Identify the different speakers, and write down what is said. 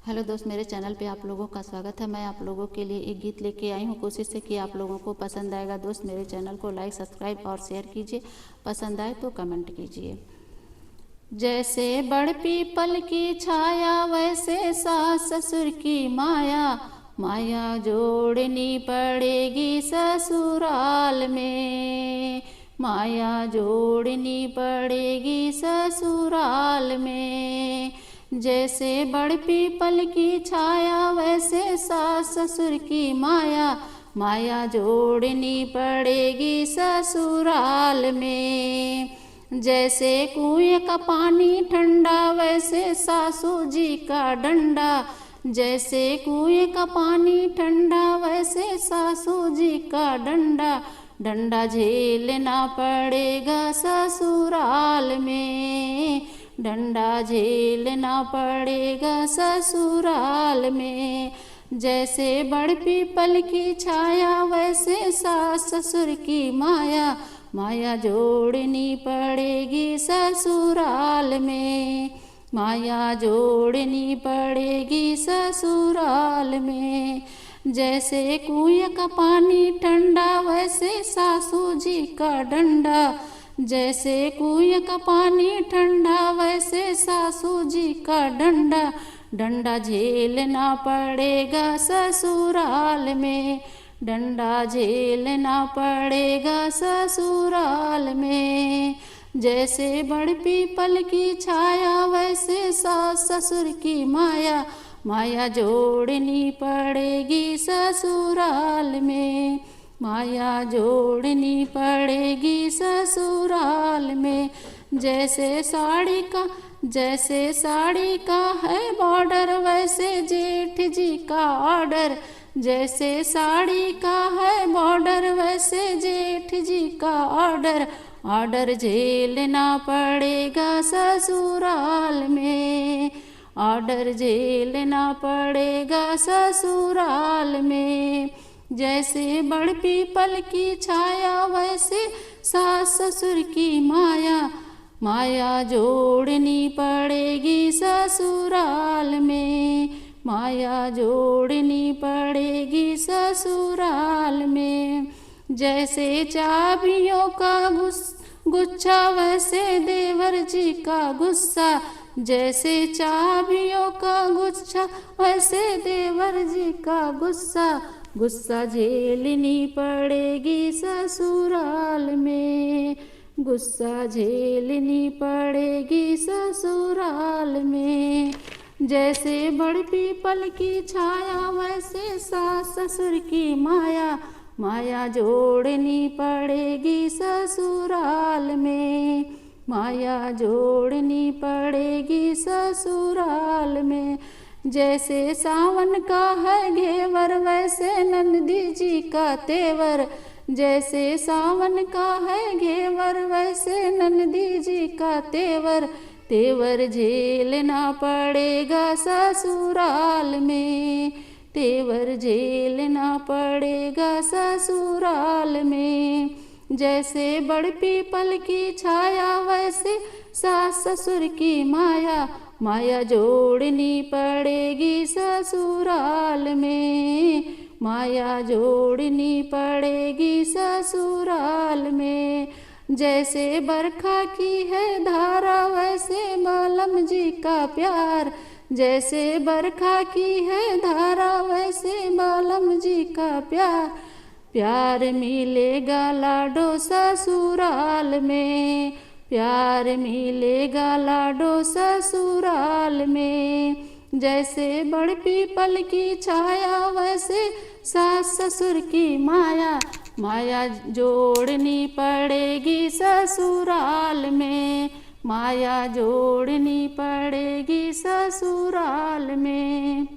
Speaker 1: Hello दोस्त, मेरे channel पे आप लोगों का स्वागत है। मैं आप लोगों के लिए एक गीत लेके आई हूँ। कोशिश है कि आप लोगों को पसंद आएगा। दोस्त, मेरे चैनल को लाइक, सब्सक्राइब और शेयर कीजिए। पसंद आए तो कमेंट कीजिए। जैसे बड़ पीपल की छाया, वैसे सास ससुर की माया, माया जोड़नी पड़ेगी ससुराल में, माया जोड़नी पड़ेगी ससुराल में। जैसे बड़ पीपल की छाया, वैसे सास ससुर की माया, माया जोड़नी पड़ेगी ससुराल में। जैसे कुएं का पानी ठंडा, वैसे सासू जी का डंडा, जैसे कुएं का पानी ठंडा, वैसे सासू जी का डंडा, डंडा झेलना पड़ेगा ससुराल में, डंडा झेलना पड़ेगा ससुराल में। जैसे बड़ पीपल की छाया, वैसे सास ससुर की माया, माया जोड़नी पड़ेगी ससुराल में, माया जोड़नी पड़ेगी ससुराल में। जैसे कुएं का पानी ठंडा, वैसे सासू जी का डंडा, जैसे कुएं का पानी ठंडा, वैसे सासू जी का डंडा, डंडा झेलना पड़ेगा ससुराल में, डंडा झेलना पड़ेगा ससुराल में। जैसे बड़ पीपल की छाया, वैसे सास ससुर की माया, माया जोड़नी पड़ेगी ससुराल में, माया जोड़नी पड़ेगी ससुराल में। जैसे साड़ी का है बॉर्डर, वैसे जेठ जी का ऑर्डर, जैसे साड़ी का है बॉर्डर, वैसे जेठ जी का ऑर्डर, ऑर्डर झेलना पड़ेगा ससुराल में, ऑर्डर झेलना पड़ेगा ससुराल में। जैसे बड़ पीपल की छाया, वैसे सास ससुर की माया, माया जोड़नी पड़ेगी ससुराल में, माया जोड़नी पड़ेगी ससुराल में। जैसे चाबियों का गुच्छा, वैसे देवर जी का गुस्सा, जैसे चाबियों का गुच्छा, वैसे देवर जी का गुस्सा, गुस्सा झेलनी पड़ेगी ससुराल में, गुस्सा झेलनी पड़ेगी ससुराल में। जैसे बड़ पीपल की छाया, वैसे सास ससुर की माया, माया जोड़नी पड़ेगी ससुराल में, माया जोड़नी पड़ेगी ससुराल में। जैसे सावन का है घेवर, वैसे नंदी जी का तेवर, जैसे सावन का है घेवर, वैसे नंदी जी का तेवर, तेवर झेलना पड़ेगा ससुराल में, तेवर झेलना पड़ेगा ससुराल में। जैसे बड़ पीपल की छाया, वैसे सास ससुर की माया, माया जोड़नी पड़ेगी ससुराल में, माया जोड़नी पड़ेगी ससुराल में। जैसे बरखा की है धारा, वैसे मालम जी का प्यार, जैसे बरखा की है धारा, वैसे मालम जी का प्यार, प्यार मिलेगा लाडो ससुराल में, प्यार मिलेगा लाडो ससुराल में। जैसे बड़ पीपल की छाया, वैसे सास ससुर की माया, माया जोड़नी पड़ेगी ससुराल में, माया जोड़नी पड़ेगी ससुराल में।